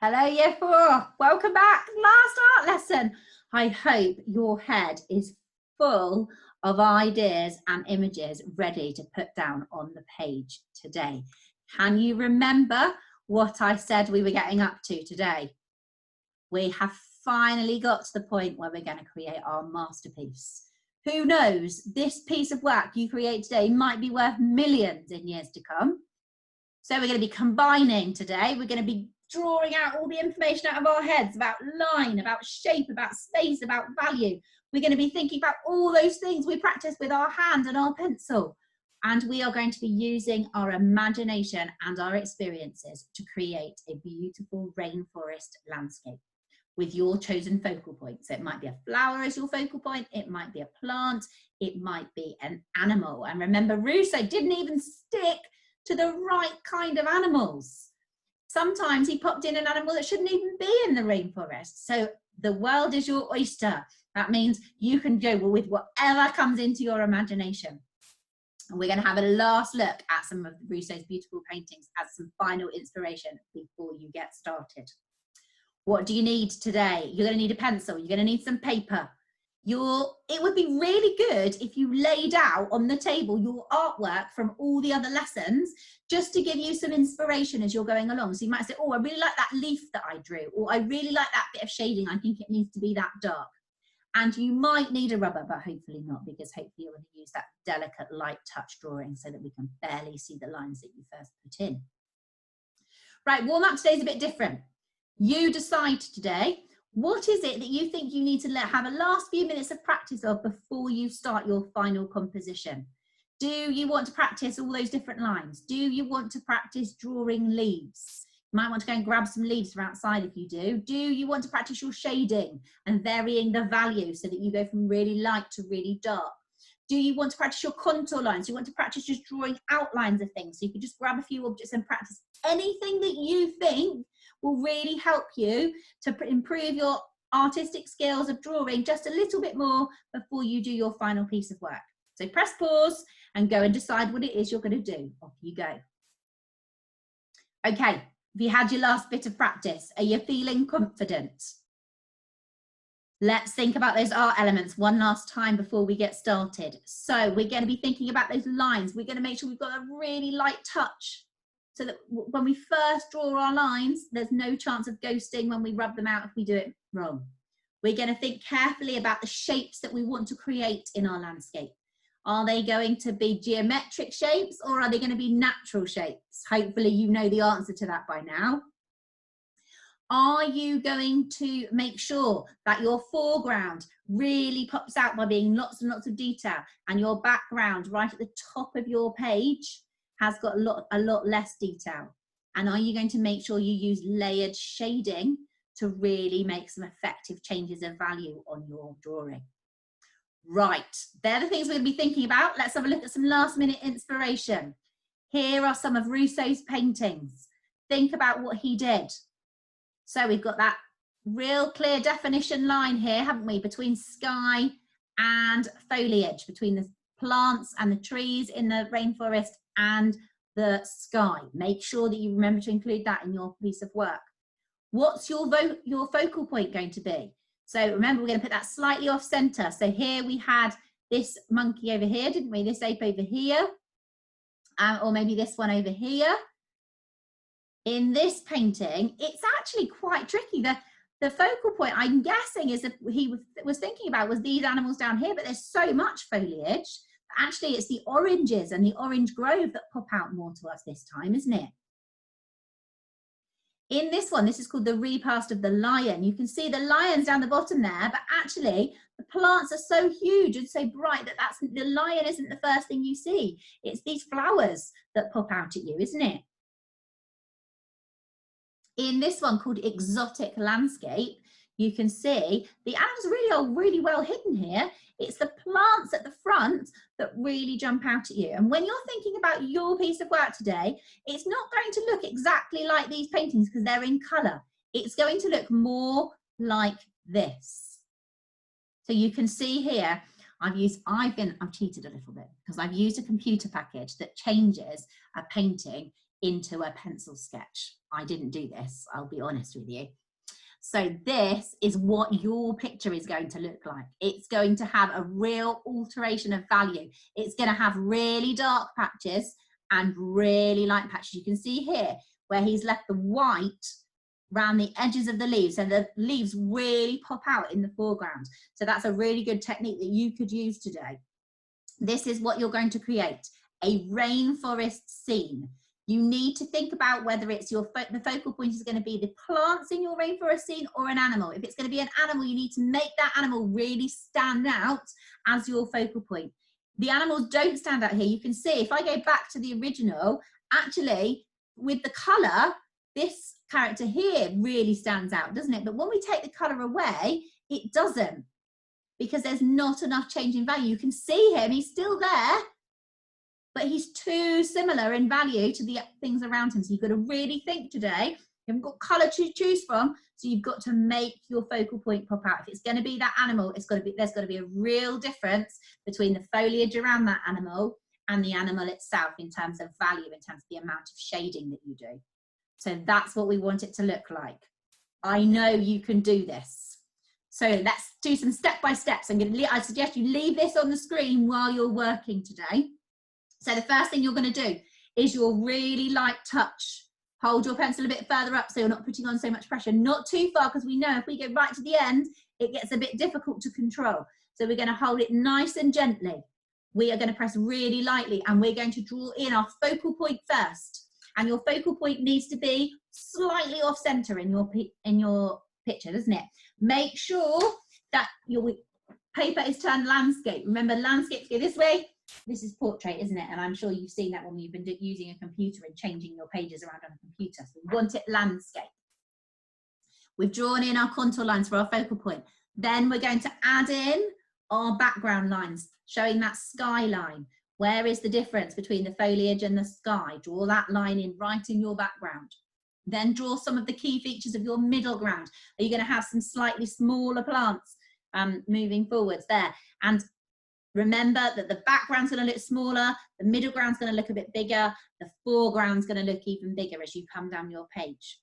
Hello, Year 4. Welcome back. Last art lesson. I hope your head is full of ideas and images ready to put down on the page today. Can you remember what I said we were getting up to today? We have finally got to the point where we're going to create our masterpiece. Who knows, this piece of work you create today might be worth millions in years to come. So we're going to be combining today. We're going to be drawing out all the information out of our heads about line, about shape, about space, about value. We're going to be thinking about all those things we practice with our hand and our pencil. And we are going to be using our imagination and our experiences to create a beautiful rainforest landscape with your chosen focal point. So it might be a flower as your focal point, it might be a plant, it might be an animal. And remember, Rousseau didn't even stick to the right kind of animals. Sometimes he popped in an animal that shouldn't even be in the rainforest. So the world is your oyster. That means you can go with whatever comes into your imagination. And we're going to have a last look at some of Rousseau's beautiful paintings as some final inspiration before you get started. What do you need today? You're going to need a pencil. You're going to need some paper. It would be really good if you laid out on the table your artwork from all the other lessons, just to give you some inspiration as you're going along. So you might say, oh, I really like that leaf that I drew, or I really like that bit of shading. I think it needs to be that dark. And you might need a rubber, but hopefully not, because hopefully you're going to use that delicate light touch drawing so that we can barely see the lines that you first put in. Right, warm up today is a bit different. You decide today, what is it that you think you need to have a last few minutes of practice of before you start your final composition? Do you want to practice all those different lines? Do you want to practice drawing leaves? You might want to go and grab some leaves from outside if you do. Do you want to practice your shading and varying the value so that you go from really light to really dark? Do you want to practice your contour lines? Do you want to practice just drawing outlines of things? So you could just grab a few objects and practice anything that you think will really help you to improve your artistic skills of drawing just a little bit more before you do your final piece of work. So press pause and go and decide what it is you're going to do. Off you go. Okay, have you had your last bit of practice? Are you feeling confident? Let's think about those art elements one last time before we get started. So we're going to be thinking about those lines. We're going to make sure we've got a really light touch, so that when we first draw our lines, there's no chance of ghosting when we rub them out if we do it wrong. We're going to think carefully about the shapes that we want to create in our landscape. Are they going to be geometric shapes, or are they going to be natural shapes? Hopefully you know the answer to that by now. Are you going to make sure that your foreground really pops out by being lots and lots of detail, and your background right at the top of your page has got a lot less detail? And are you going to make sure you use layered shading to really make some effective changes of value on your drawing? Right, they're the things we're going to be thinking about. Let's have a look at some last minute inspiration. Here are some of Rousseau's paintings. Think about what he did. So we've got that real clear definition line here, haven't we, between sky and foliage, between the plants and the trees in the rainforest and the sky. Make sure that you remember to include that in your piece of work. What's your focal point going to be? So remember, we're going to put that slightly off center. So here we had this monkey over here, didn't we? This ape over here, or maybe this one over here. In this painting, it's actually quite tricky. The focal point, I'm guessing, is that he was thinking about was these animals down here, but there's so much foliage. Actually, it's the oranges and the orange grove that pop out more to us this time, isn't it? In this one, this is called the repast of the lion. You can see the lions down the bottom there, but actually the plants are so huge and so bright that the lion isn't the first thing you see. It's these flowers that pop out at you, isn't it? In this one called Exotic Landscape, you can see the animals are really well hidden here. It's the plants at the front that really jump out at you. And when you're thinking about your piece of work today, it's not going to look exactly like these paintings because they're in colour. It's going to look more like this. So you can see here, I've cheated a little bit because I've used a computer package that changes a painting into a pencil sketch. I didn't do this, I'll be honest with you. So this is what your picture is going to look like. It's going to have a real alteration of value. It's going to have really dark patches and really light patches. You can see here where he's left the white around the edges of the leaves, and the leaves really pop out in the foreground. So that's a really good technique that you could use today. This is what you're going to create, a rainforest scene. You need to think about whether it's the focal point is going to be the plants in your rainforest scene or an animal. If it's going to be an animal, you need to make that animal really stand out as your focal point. The animals don't stand out here. You can see if I go back to the original, actually with the colour, this character here really stands out, doesn't it? But when we take the colour away, it doesn't, because there's not enough change in value. You can see him, he's still there, but he's too similar in value to the things around him. So you've got to really think today. You haven't got colour to choose from, so you've got to make your focal point pop out. If it's going to be that animal, there's got to be a real difference between the foliage around that animal and the animal itself in terms of value, in terms of the amount of shading that you do. So that's what we want it to look like. I know you can do this. So let's do some step-by-steps. I suggest you leave this on the screen while you're working today. So the first thing you're going to do is your really light touch. Hold your pencil a bit further up so you're not putting on so much pressure. Not too far, because we know if we go right to the end, it gets a bit difficult to control. So we're going to hold it nice and gently. We are going to press really lightly, and we're going to draw in our focal point first. And your focal point needs to be slightly off center in your picture, doesn't it? Make sure that your paper is turned landscape. Remember, landscapes go this way. This is portrait, isn't it? And I'm sure you've seen that when you've been using a computer and changing your pages around on a computer. So we want it landscape. We've drawn in our contour lines for our focal point. Then we're going to add in our background lines, showing that skyline. Where is the difference between the foliage and the sky? Draw that line in right in your background. Then draw some of the key features of your middle ground. Are you going to have some slightly smaller plants moving forwards there? And remember that the background's going to look smaller, the middle ground's going to look a bit bigger, the foreground's going to look even bigger as you come down your page.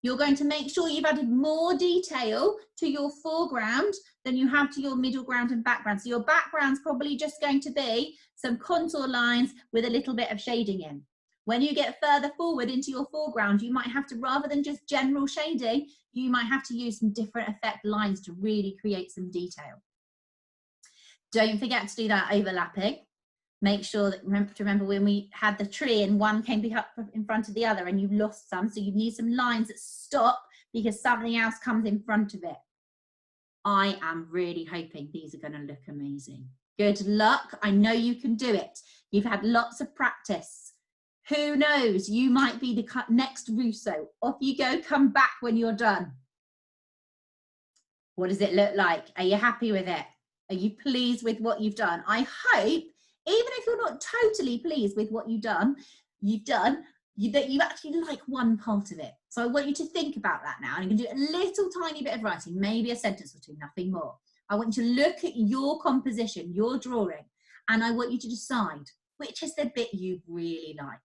You're going to make sure you've added more detail to your foreground than you have to your middle ground and background. So your background's probably just going to be some contour lines with a little bit of shading in. When you get further forward into your foreground, you might have to, rather than just general shading, you might have to use some different effect lines to really create some detail. Don't forget to do that overlapping. Make sure that, remember when we had the tree and one came up in front of the other and you lost some, so you need some lines that stop because something else comes in front of it. I am really hoping these are going to look amazing. Good luck. I know you can do it. You've had lots of practice. Who knows, you might be the next Rousseau. Off you go, come back when you're done. What does it look like? Are you happy with it? Are you pleased with what you've done? I hope, even if you're not totally pleased with what you've done, that you actually like one part of it. So I want you to think about that now. And you can do a little tiny bit of writing, maybe a sentence or two, nothing more. I want you to look at your composition, your drawing, and I want you to decide which is the bit you really like.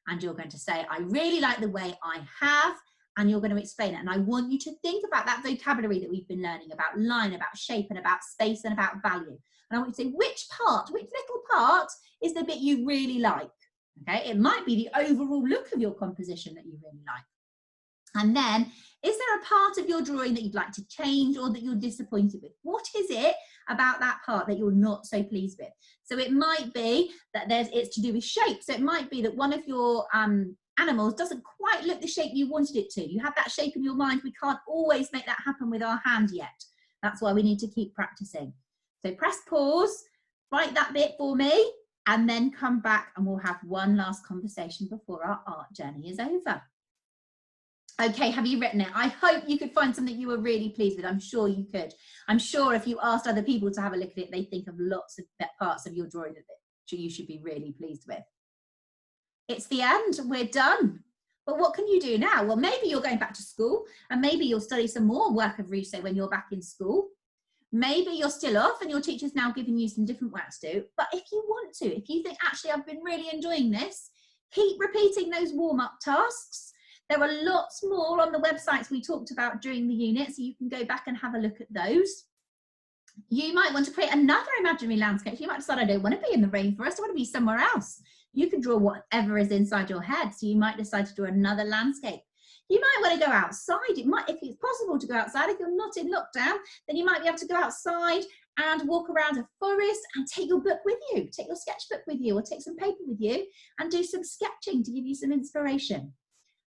And you're going to say, I really like the way I have, and you're going to explain it. And I want you to think about that vocabulary that we've been learning about line, about shape, and about space, and about value. And I want you to say which little part is the bit you really like. Okay, it might be the overall look of your composition that you really like. And then, is there a part of your drawing that you'd like to change or that you're disappointed with? What is it about that part that you're not so pleased with? So it might be that it's to do with shape. So it might be that one of your animals doesn't quite look the shape you wanted it to. You have that shape in your mind. We can't always make that happen with our hand yet. That's why we need to keep practicing. So press pause, write that bit for me, and then come back and we'll have one last conversation before our art journey is over. Okay, have you written it? I hope you could find something you were really pleased with. I'm sure you could. I'm sure if you asked other people to have a look at it, they think of lots of parts of your drawing that you should be really pleased with. It's the end, we're done. But what can you do now? Well, maybe you're going back to school and maybe you'll study some more work of Rousseau when you're back in school. Maybe you're still off and your teacher's now giving you some different work to do. But if you want to, if you think, actually, I've been really enjoying this, Keep repeating those warm-up tasks. There are lots more on the websites we talked about during the unit, so you can go back and have a look at those. You might want to create another imaginary landscape. You might decide, I don't want to be in the rainforest, I want to be somewhere else. You can draw whatever is inside your head. So you might decide to draw another landscape. You might want to go outside. It might, if it's possible to go outside, if you're not in lockdown, then you might be able to go outside and walk around a forest and take your book with you, take your sketchbook with you, or take some paper with you and do some sketching to give you some inspiration.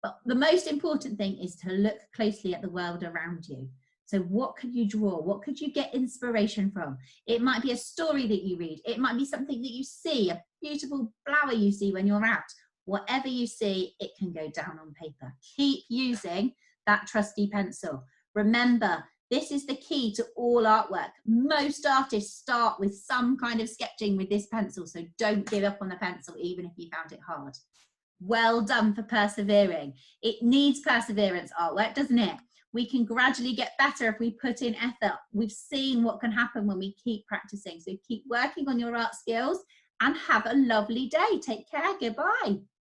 But the most important thing is to look closely at the world around you. So what could you draw? What could you get inspiration from? It might be a story that you read. It might be something that you see, a beautiful flower you see when you're out. Whatever you see, it can go down on paper. Keep using that trusty pencil. Remember, this is the key to all artwork. Most artists start with some kind of sketching with this pencil, so don't give up on the pencil, even if you found it hard. Well done for persevering. It needs perseverance, artwork, doesn't it? We can gradually get better if we put in effort. We've seen what can happen when we keep practicing. So keep working on your art skills and have a lovely day. Take care. Goodbye.